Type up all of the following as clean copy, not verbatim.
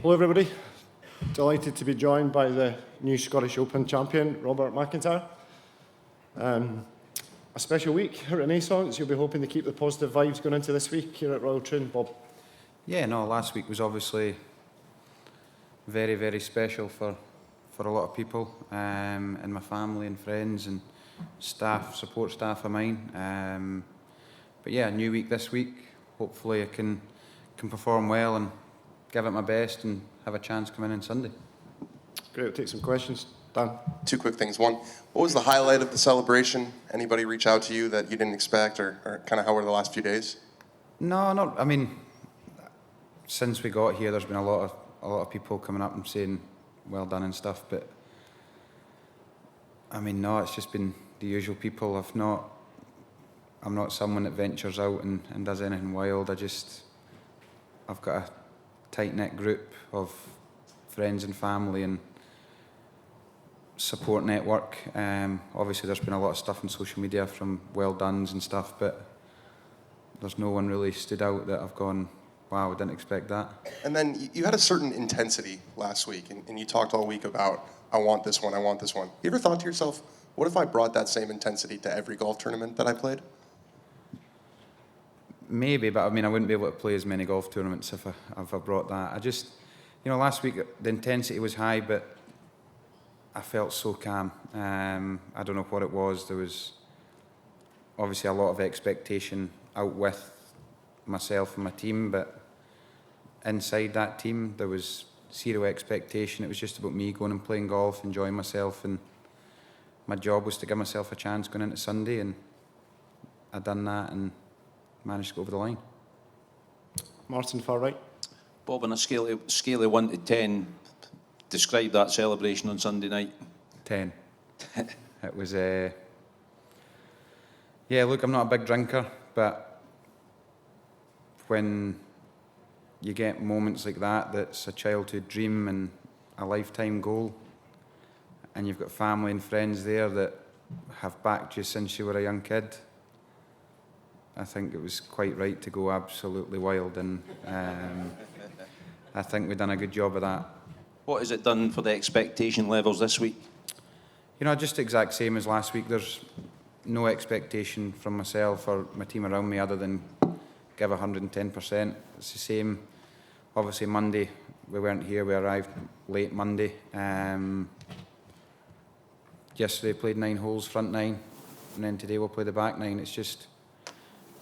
Hello everybody, delighted to be joined by the new Scottish Open champion, Robert MacIntyre. A special week at Renaissance. You'll be hoping to keep the positive vibes going into this week here at Royal Troon, Bob. Yeah, no, last week was obviously very, very special for a lot of people, and my family and friends and staff, support staff of mine. But yeah, new week this week. Hopefully I can perform well and give it my best and have a chance coming in Sunday. Great, we'll take some questions. Dan? Two quick things. One, what was the highlight of the celebration? Anybody reach out to you that you didn't expect, or kind of how were the last few days? No, not. I mean, since we got here, there's been a lot of people coming up and saying well done and stuff. But I mean, no, it's just been the usual people. I'm not someone that ventures out and does anything wild. I've got a tight-knit group of friends and family and support network. Obviously there's been a lot of stuff on social media from well dones and stuff, but there's no one really stood out that I've gone, wow, I didn't expect that. And then you had a certain intensity last week, and you talked all week about, I want this one, I want this one. You ever thought to yourself, what if I brought that same intensity to every golf tournament that I played? Maybe, but I mean, I wouldn't be able to play as many golf tournaments if I brought that. Last week the intensity was high, but I felt so calm. I don't know what it was. There was obviously a lot of expectation out with myself and my team, but inside that team there was zero expectation. It was just about me going and playing golf, enjoying myself, and my job was to give myself a chance going into Sunday, and I'd done that and managed to go over the line. Martin, far right. Bob, on a scale of 1 to 10, describe that celebration on Sunday night. 10. It was yeah, look, I'm not a big drinker, but when you get moments like that, that's a childhood dream and a lifetime goal, and you've got family and friends there that have backed you since you were a young kid, I think it was quite right to go absolutely wild, and I think we've done a good job of that. What has it done for the expectation levels this week? Just the exact same as last week. There's no expectation from myself or my team around me other than give 110%. It's the same. Obviously Monday we weren't here, we arrived late Monday. Yesterday played 9 holes, front 9, and then today we'll play the back 9. It's just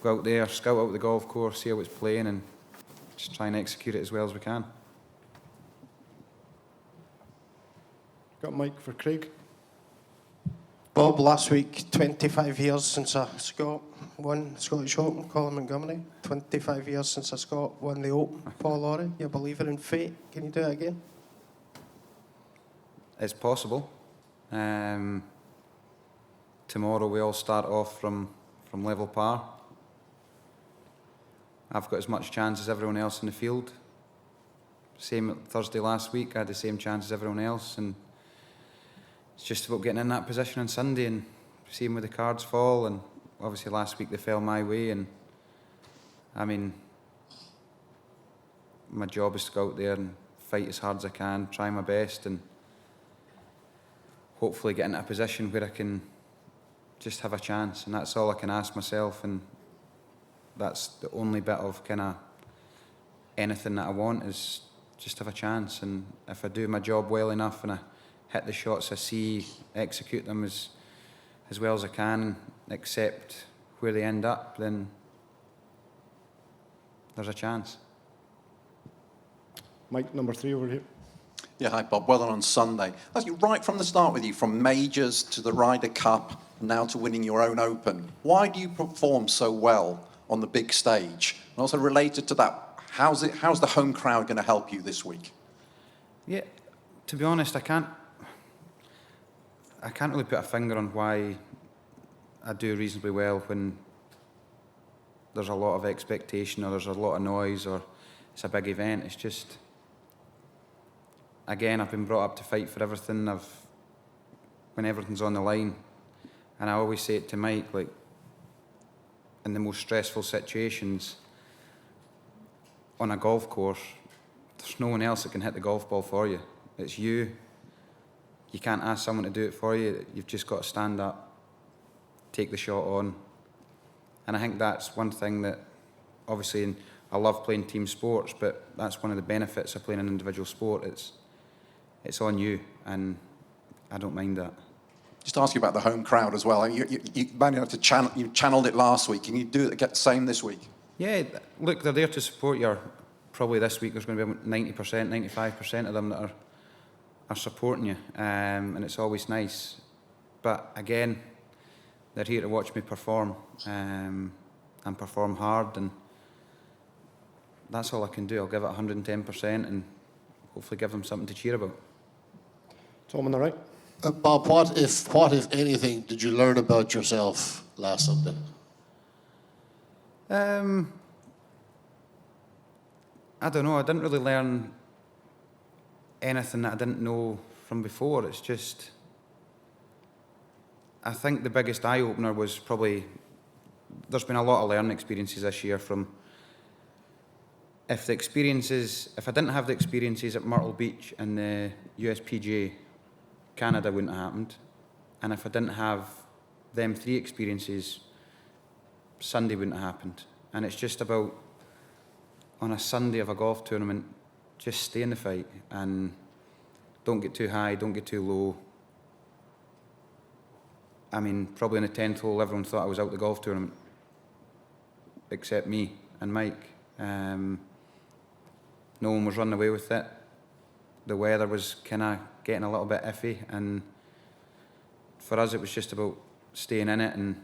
go out there, scout out the golf course, see how it's playing, and just try and execute it as well as we can. Got a mic for Craig. Bob, last week, 25 years since a Scot won Scottish Open, Colin Montgomery. 25 years since a Scot won the Open, Paul Lawrie. You a believer in fate? Can you do it again? It's possible. Tomorrow we all start off from level par. I've got as much chance as everyone else in the field. Same Thursday last week, I had the same chance as everyone else, and it's just about getting in that position on Sunday and seeing where the cards fall. And obviously last week they fell my way, and I mean, my job is to go out there and fight as hard as I can, try my best, and hopefully get into a position where I can just have a chance. And that's all I can ask myself, and that's the only bit of kind of anything that I want, is just have a chance. And if I do my job well enough and I hit the shots I see, execute them as well as I can, accept where they end up, then there's a chance. Mic number 3 over here. Yeah, hi Bob, well done on Sunday. That's right from the start with you, from majors to the Ryder Cup, now to winning your own Open. Why do you perform so well on the big stage? And also related to that, how's the home crowd going to help you this week? Yeah, to be honest, I can't really put a finger on why I do reasonably well when there's a lot of expectation or there's a lot of noise or it's a big event. It's just, again, I've been brought up to fight for everything. When everything's on the line, and I always say it to Mike, like, in the most stressful situations on a golf course, there's there's no one else that can hit the golf ball for you. It's you. You can't ask someone to do it for you. You've just got to stand up, take the shot on. And I think that's one thing that, obviously, I love playing team sports, but that's one of the benefits of playing an individual sport. It's on you, and I don't mind that. Just ask you about the home crowd as well. You managed to you channeled it last week. Can you do it, get the same this week? Yeah, look, they're there to support you. Probably this week there's going to be about 90%, 95% of them that are supporting you, and it's always nice. But again, they're here to watch me perform, and perform hard, and that's all I can do. I'll give it 110% and hopefully give them something to cheer about. Tom on the right. Bob, what if anything, did you learn about yourself last Sunday? I don't know. I didn't really learn anything that I didn't know from before. It's just, I think the biggest eye-opener was probably, there's been a lot of learning experiences this year from, if I didn't have the experiences at Myrtle Beach and the USPGA, Canada wouldn't have happened. And if I didn't have them 3 experiences, Sunday wouldn't have happened. And it's just about, on a Sunday of a golf tournament, just stay in the fight and don't get too high, don't get too low. I mean, probably in the 10th hole, everyone thought I was out the golf tournament, except me and Mike. No one was running away with it. The weather was kind of getting a little bit iffy, and for us it was just about staying in it and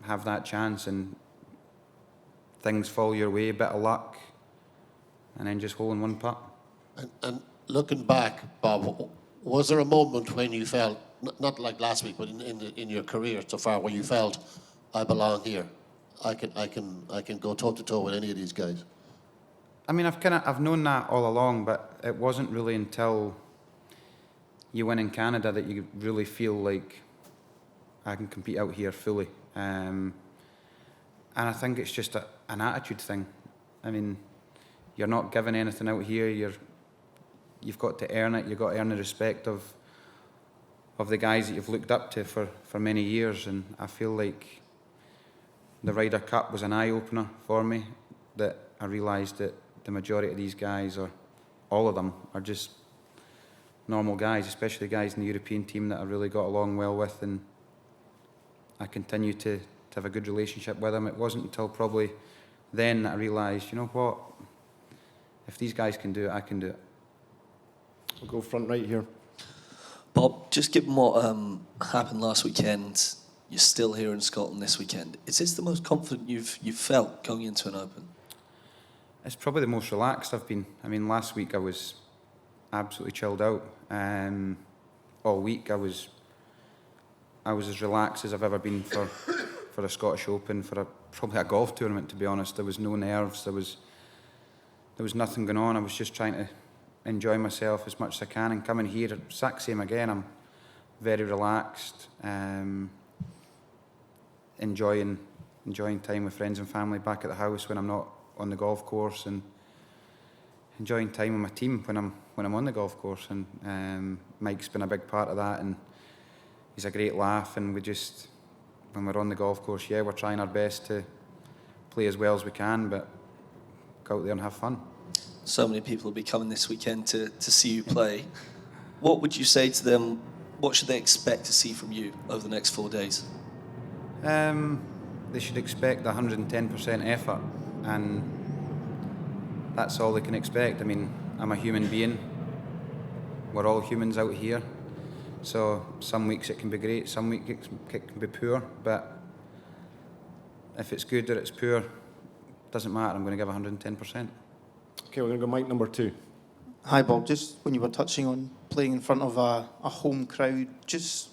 have that chance, and things fall your way, a bit of luck, and then just holding one putt. And looking back, Bob, was there a moment when you felt, not like last week, but in your career so far, where you felt, I belong here, I can go toe to toe with any of these guys? I mean, I've known that all along, but it wasn't really until you win in Canada that you really feel like I can compete out here fully. And I think it's just an attitude thing. I mean, you're not given anything out here. You've got to earn it. You've got to earn the respect of the guys that you've looked up to for many years. And I feel like the Ryder Cup was an eye-opener for me, that I realised that the majority of these guys, or all of them, are just normal guys, especially guys in the European team that I really got along well with, and I continue to have a good relationship with them. It wasn't until probably then that I realised, you know what, if these guys can do it, I can do it. We'll go front right here. Bob, just given what happened last weekend, you're still here in Scotland this weekend. Is this the most confident you've felt going into an Open? It's probably the most relaxed I've been. I mean, last week I was absolutely chilled out. All week I was as relaxed as I've ever been for a Scottish Open, for probably a golf tournament, to be honest. There was no nerves. There was nothing going on. I was just trying to enjoy myself as much as I can, and coming here, exact same again. I'm very relaxed, enjoying time with friends and family back at the house when I'm not on the golf course, and enjoying time with my team when I'm on the golf course. And Mike's been a big part of that, and he's a great laugh. And when we're on the golf course, we're trying our best to play as well as we can, but go out there and have fun. So many people will be coming this weekend to see you play. What would you say to them? What should they expect to see from you over the next 4 days? They should expect 110% effort, and that's all they can expect. I mean, I'm a human being. We're all humans out here. So some weeks it can be great, some weeks it can be poor, but if it's good or it's poor, doesn't matter. I'm going to give 110%. Okay, we're going to go mic number 2. Hi Bob, just when you were touching on playing in front of a home crowd,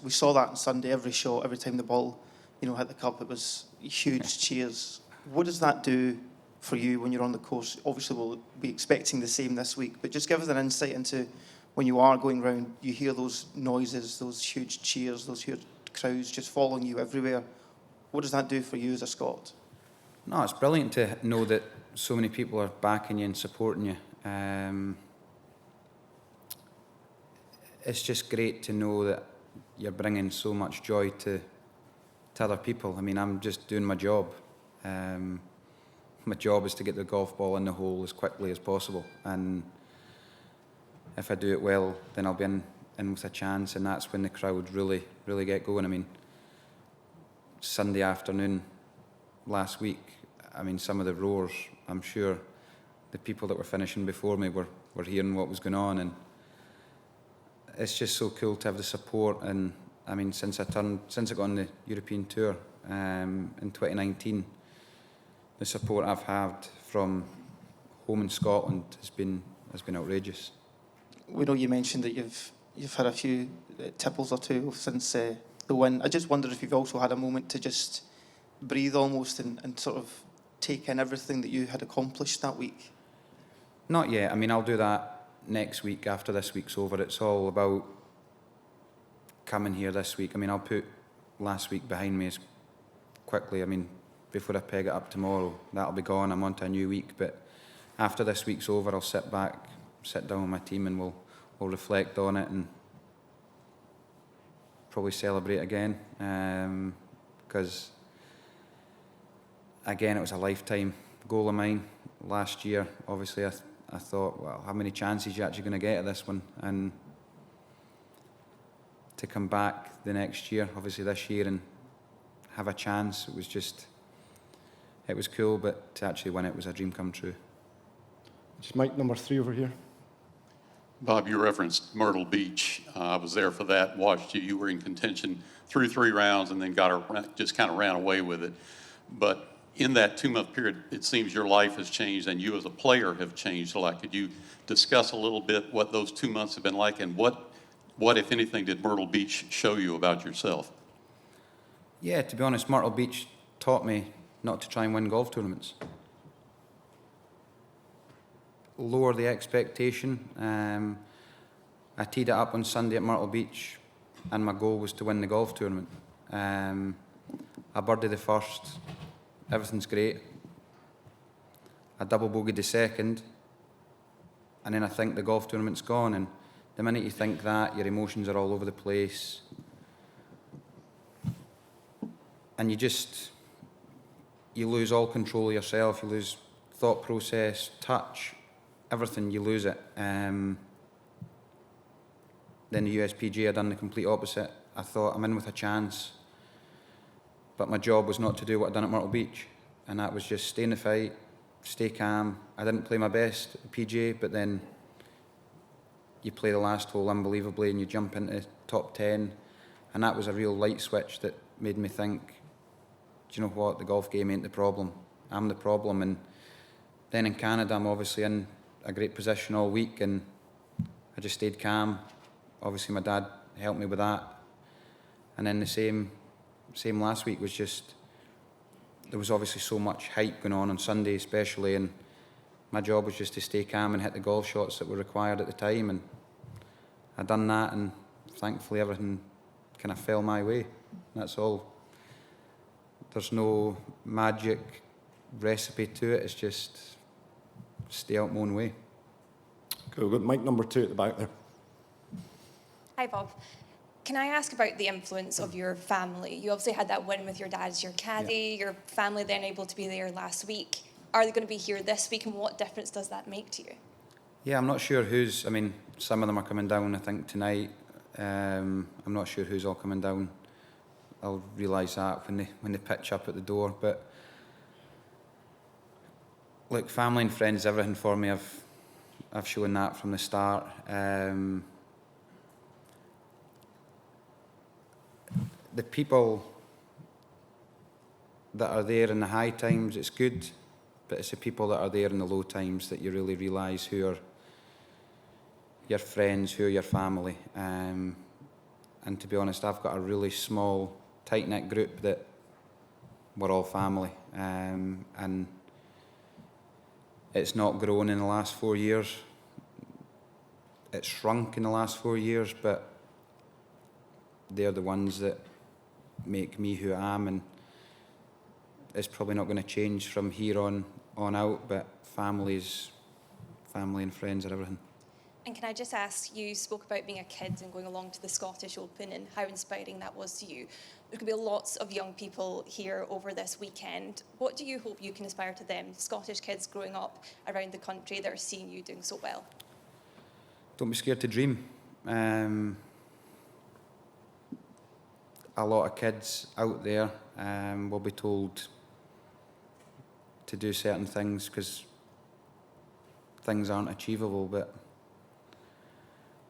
we saw that on Sunday, every shot, every time the ball, hit the cup, it was huge cheers. What does that do for you when you're on the course? Obviously we'll be expecting the same this week, but just give us an insight into when you are going round, you hear those noises, those huge cheers, those huge crowds just following you everywhere. What does that do for you as a Scot? No, it's brilliant to know that so many people are backing you and supporting you. it's just great to know that you're bringing so much joy to other people. I mean, I'm just doing my job. My job is to get the golf ball in the hole as quickly as possible, and if I do it well, then I'll be in with a chance, and that's when the crowd really get going. I mean, Sunday afternoon last week, I mean, some of the roars, I'm sure the people that were finishing before me were hearing what was going on, and it's just so cool to have the support. And I mean, since I got on the European Tour in 2019, the support I've had from home in Scotland has been outrageous. We know you mentioned that you've had a few tipples or two since the win. I just wondered if you've also had a moment to just breathe almost and sort of take in everything that you had accomplished that week. Not yet. I mean, I'll do that next week after this week's over. It's all about coming here this week. I mean, I'll put last week behind me as quickly. I mean, before I peg it up tomorrow, that'll be gone. I'm on to a new week. But after this week's over, I'll sit down with my team, and we'll reflect on it and probably celebrate again. Because, again, it was a lifetime goal of mine last year. Obviously, I thought, well, how many chances are you actually going to get at this one? And to come back the next year, obviously this year, and have a chance, it was cool, but to actually win it was a dream come true. Just mic number 3 over here. Bob, you referenced Myrtle Beach. I was there for that, watched you. You were in contention through 3 rounds and then just kind of ran away with it. But in that 2-month period, it seems your life has changed and you as a player have changed a lot. Could you discuss a little bit what those 2 months have been like, and what, if anything, did Myrtle Beach show you about yourself? Yeah, to be honest, Myrtle Beach taught me not to try and win golf tournaments. Lower the expectation. I teed it up on Sunday at Myrtle Beach, and my goal was to win the golf tournament. I birdied the first, everything's great. I double bogeyed the second, and then I think the golf tournament's gone. And the minute you think that, your emotions are all over the place, and you lose all control of yourself. You lose thought process, touch, everything. You lose it. Then the USPGA had done the complete opposite. I thought, I'm in with a chance, but my job was not to do what I'd done at Myrtle Beach, and that was just stay in the fight, stay calm. I didn't play my best at the PGA, but then you play the last hole unbelievably and you jump into the top 10, and that was a real light switch that made me think, do you know what, the golf game ain't the problem, I'm the problem. And then in Canada, I'm obviously in a great position all week, and I just stayed calm. Obviously my dad helped me with that, and then the same last week was just, there was obviously so much hype going on Sunday especially, and my job was just to stay calm and hit the golf shots that were required at the time, and I'd done that, and thankfully everything kind of fell my way. That's all. There's no magic recipe to it, it's just stay out my own way. Cool, we've got mic number 2 at the back there. Hi, Bob. Can I ask about the influence of your family? You obviously had that win with your dad as your caddy, your family then able to be there last week. Are they going to be here this week, and what difference does that make to you? Yeah, I'm not sure who's, I mean, some of them are coming down, I think, tonight. I'm not sure who's all coming down. I'll realise that when they pitch up at the door. But look, family and friends, everything for me. I've shown that from the start. The people that are there in the high times, it's good, but it's the people that are there in the low times that you really realise who are your friends, who are your family. And to be honest, I've got a really small, tight-knit group that we're all family. And it's not grown in the last 4 years. It's shrunk in the last 4 years, but they're the ones that make me who I am, and it's probably not going to change from here on out, but family and friends are everything. And can I just ask, you spoke about being a kid and going along to the Scottish Open and how inspiring that was to you. There's going to be lots of young people here over this weekend. What do you hope you can inspire to them, Scottish kids growing up around the country that are seeing you doing so well? Don't be scared to dream. A lot of kids out there will be told to do certain things because things aren't achievable, but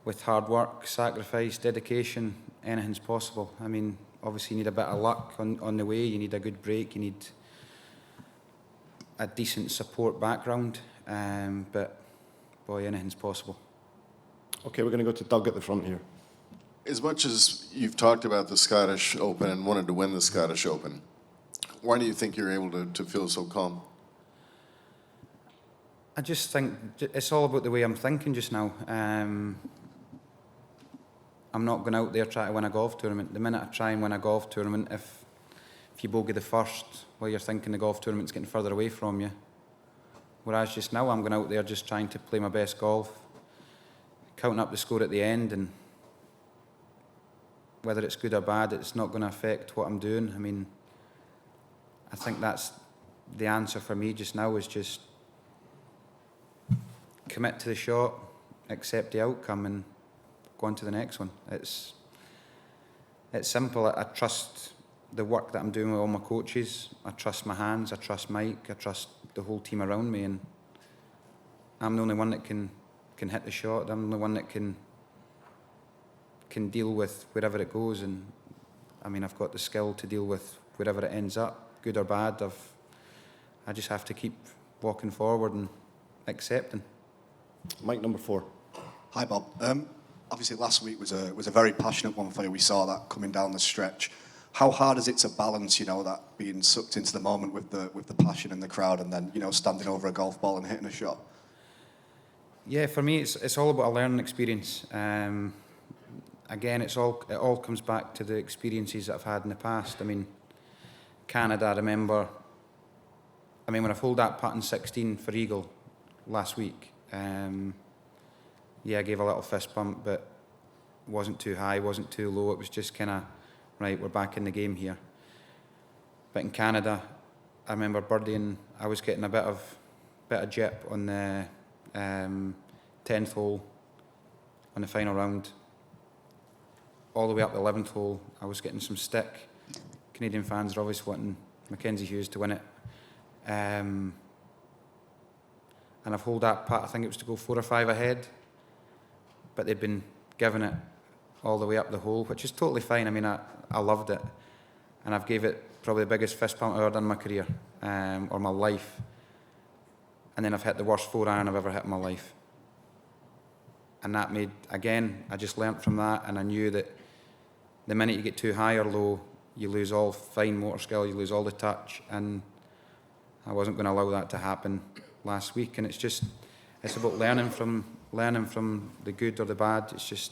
with hard work, sacrifice, dedication, anything's possible. I mean, obviously you need a bit of luck on the way, you need a good break, you need a decent support background, but boy, anything's possible. Okay, we're going to go to Doug at the front here. As much as you've talked about the Scottish Open and wanted to win the Scottish Open, why do you think you're able to feel so calm? I just think it's all about the way I'm thinking just now. I'm not going out there trying to win a golf tournament. The minute I try and win a golf tournament, if you bogey the first, well, you're thinking the golf tournament's getting further away from you. Whereas just now I'm going out there just trying to play my best golf, counting up the score at the end, and whether it's good or bad, it's not going to affect what I'm doing. I mean, I think that's the answer for me just now, is just commit to the shot, accept the outcome, and go on to the next one. It's simple. I trust the work that I'm doing with all my coaches. I trust my hands. I trust Mike. I trust the whole team around me, and I'm the only one that can hit the shot. I'm the only one that can deal with wherever it goes, and I mean, I've got the skill to deal with wherever it ends up, good or bad. I just have to keep walking forward and accepting. Mike, number 4. Hi, Bob. Obviously, last week was a very passionate one for you. We saw that coming down the stretch. How hard is it to balance, that being sucked into the moment with the passion in the crowd, and then, standing over a golf ball and hitting a shot? Yeah, for me, it's all about a learning experience. Again, it all comes back to the experiences that I've had in the past. I mean, Canada, I remember. I mean, when I pulled that putt in 16 for eagle last week. I gave a little fist bump, but it wasn't too high, wasn't too low. It was just kind of, right, we're back in the game here. But in Canada, I remember birdieing. I was getting a bit of jip on the 10th hole on the final round. All the way up the 11th hole, I was getting some stick. Canadian fans are obviously wanting Mackenzie Hughes to win it. And I've holed that putt, I think it was to go 4 or 5 ahead, but they'd been giving it all the way up the hole, which is totally fine. I mean, I loved it, and I've gave it probably the biggest fist pump I've ever done in my career, or my life. And then I've hit the worst 4-iron I've ever hit in my life. And that made, again, I just learnt from that, and I knew that the minute you get too high or low, you lose all fine motor skill, you lose all the touch, and I wasn't going to allow that to happen last week. And it's about learning from the good or the bad. It's just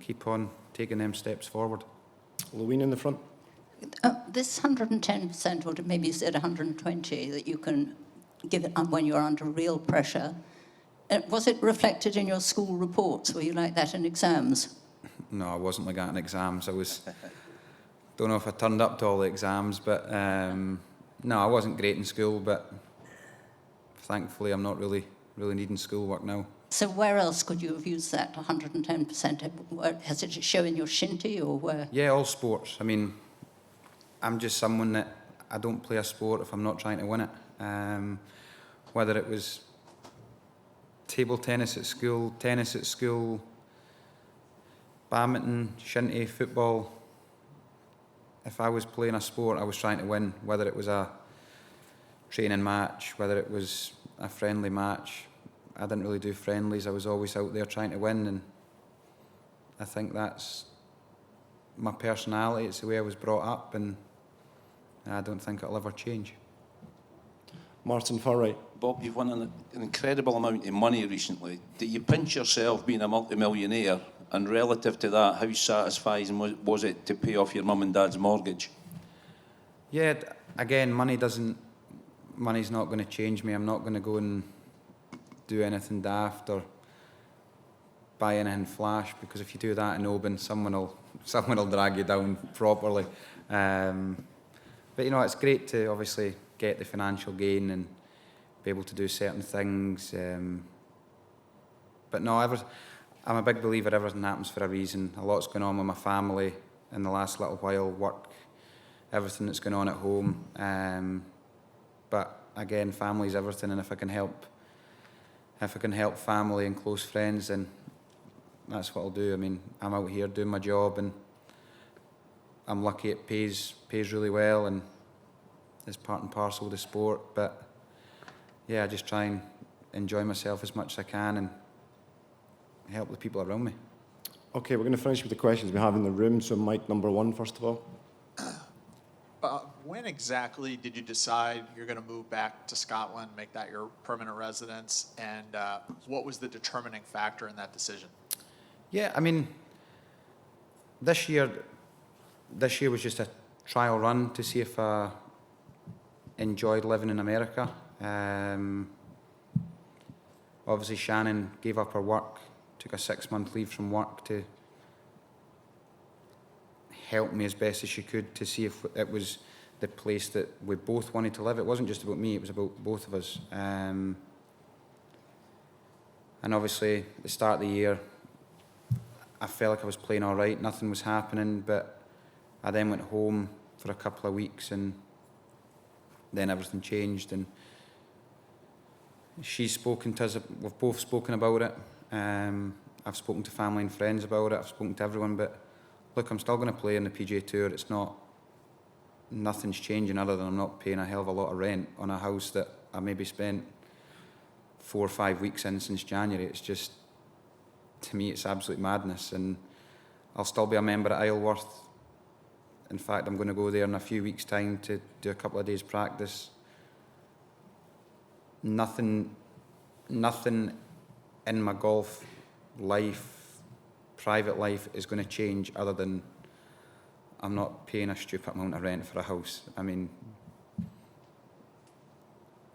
keep on taking them steps forward. Louine in the front. This 110%, or maybe you said 120, that you can give it when you're under real pressure, was it reflected in your school reports? Were you like that in exams? No, I wasn't like that in exams. Don't know if I turned up to all the exams, but no, I wasn't great in school, but thankfully I'm not really needing schoolwork now. So where else could you have used that 110%? Has it shown in your shinty or where? Yeah, all sports. I mean, I'm just someone that I don't play a sport if I'm not trying to win it. Whether it was table tennis at school, badminton, shinty, football. If I was playing a sport, I was trying to win, whether it was a training match, whether it was a friendly match. I didn't really do friendlies. I was always out there trying to win, and I think that's my personality. It's the way I was brought up, and I don't think it'll ever change. Martin, far right. Bob, you've won an incredible amount of money recently. Do you pinch yourself being a multi-millionaire? And relative to that, how satisfying was it to pay off your mum and dad's mortgage? Yeah, again, money's not going to change me. I'm not going to go and do anything daft or buy anything flash, because if you do that in Oban, someone will drag you down properly. But you know, it's great to obviously get the financial gain and be able to do certain things. But no, I'm a big believer everything happens for a reason. A lot's going on with my family in the last little while, work, everything that's going on at home. But again, family's everything, and if I can help family and close friends, then that's what I'll do. I mean, I'm out here doing my job, and I'm lucky it pays really well, and it's part and parcel of the sport. But yeah, I just try and enjoy myself as much as I can and help the people around me. Okay, we're going to finish with the questions we have in the room. So mic number 1, first of all. When exactly did you decide you're going to move back to Scotland, make that your permanent residence, and what was the determining factor in that decision? Yeah, I mean, this year was just a trial run to see if I enjoyed living in America. Obviously, Shannon gave up her work, took a 6-month leave from work to help me as best as she could to see if it was the place that we both wanted to live. It wasn't just about me, it was about both of us. And obviously, at the start of the year, I felt like I was playing all right, nothing was happening, but I then went home for a couple of weeks, and then everything changed, and she's spoken to us, we've both spoken about it. I've spoken to family and friends about it, I've spoken to everyone, but look, I'm still going to play in the PGA Tour. Nothing's changing other than I'm not paying a hell of a lot of rent on a house that I maybe spent 4 or 5 weeks in since January. It's just, to me, it's absolute madness, and I'll still be a member at Isleworth. In fact, I'm going to go there in a few weeks' time to do a couple of days practice. Nothing in my golf life, private life, is going to change other than I'm not paying a stupid amount of rent for a house. I mean,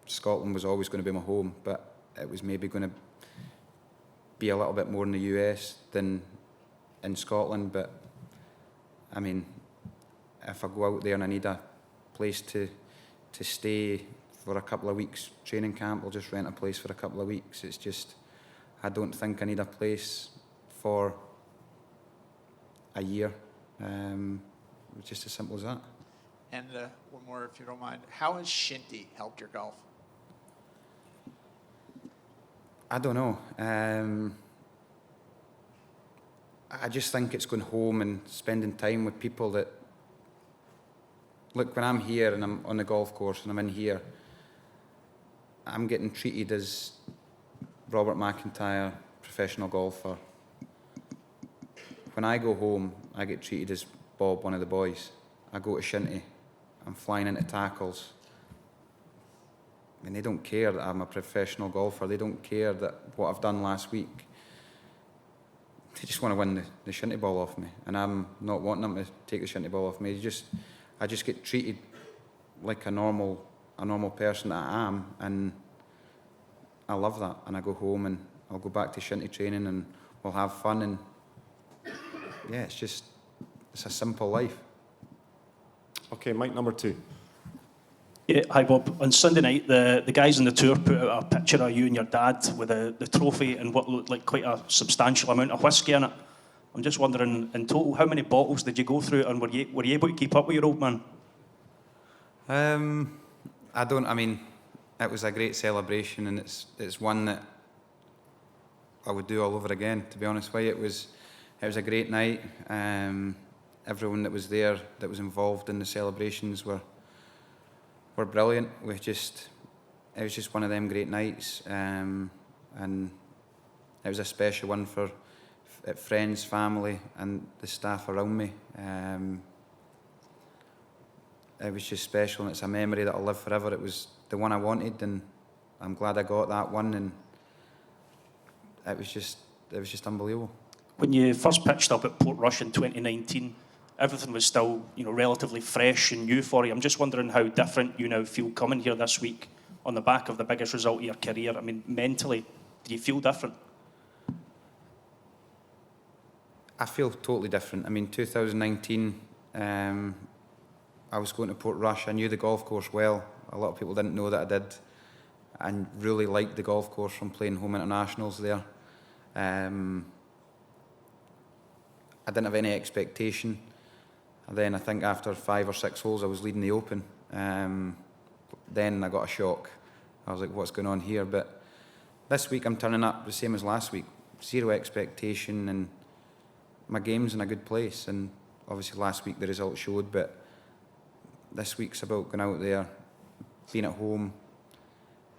Scotland was always going to be my home, but it was maybe going to be a little bit more in the US than in Scotland. But I mean, if I go out there and I need a place to stay for a couple of weeks training camp, I'll just rent a place for a couple of weeks. It's just, I don't think I need a place for a year. It's just as simple as that. And one more, if you don't mind. How has Shinty helped your golf? I don't know. I just think it's going home and spending time with people that... Look, when I'm here and I'm on the golf course and I'm in here, I'm getting treated as Robert MacIntyre, professional golfer. When I go home, I get treated as Bob, one of the boys. I go to Shinty, I'm flying into tackles. I mean, they don't care that I'm a professional golfer. They don't care that what I've done last week. They just want to win the Shinty ball off me, and I'm not wanting them to take the Shinty ball off me. I just get treated like a normal person that I am, and I love that. And I go home and I'll go back to Shinty training and we'll have fun, and yeah, it's a simple life. Okay, mic number 2. Yeah, hi Bob. On Sunday night, the guys on the tour put out a picture of you and your dad with the trophy and what looked like quite a substantial amount of whiskey in it. I'm just wondering, in total, how many bottles did you go through, and were you able to keep up with your old man? I mean, it was a great celebration, and it's one that I would do all over again, to be honest with you. It was a great night. Everyone that was there, that was involved in the celebrations, were brilliant. It was just one of them great nights, and it was a special one for friends, family, and the staff around me. It was just special, and it's a memory that I'll live forever. It was the one I wanted, and I'm glad I got that one, and it was just unbelievable. When you first pitched up at Portrush in 2019, everything was still, relatively fresh and new for you. I'm just wondering how different you now feel coming here this week on the back of the biggest result of your career. I mean, mentally, do you feel different? I feel totally different. I mean, 2019, I was going to Portrush. I knew the golf course well. A lot of people didn't know that I did. I really liked the golf course from playing home internationals there. I didn't have any expectation. And then I think after 5 or 6 holes, I was leading the Open. Then I got a shock. I was like, what's going on here? But this week I'm turning up the same as last week. 0 expectation, and my game's in a good place. And obviously last week the results showed, but this week's about going out there, being at home,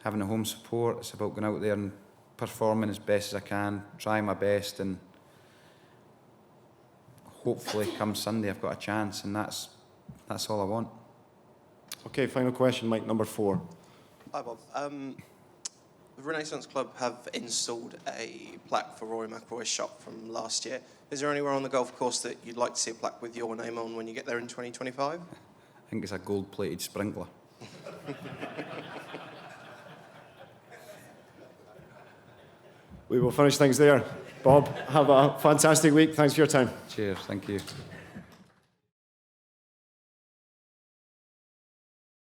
having the home support. It's about going out there and performing as best as I can, trying my best, and hopefully come Sunday I've got a chance, and that's all I want. Okay, final question, Mike, number 4. Hi, Bob. The Renaissance Club have installed a plaque for Rory McIlroy's shot from last year. Is there anywhere on the golf course that you'd like to see a plaque with your name on when you get there in 2025? I think it's a gold-plated sprinkler. We will finish things there. Bob, have a fantastic week. Thanks for your time. Cheers, thank you.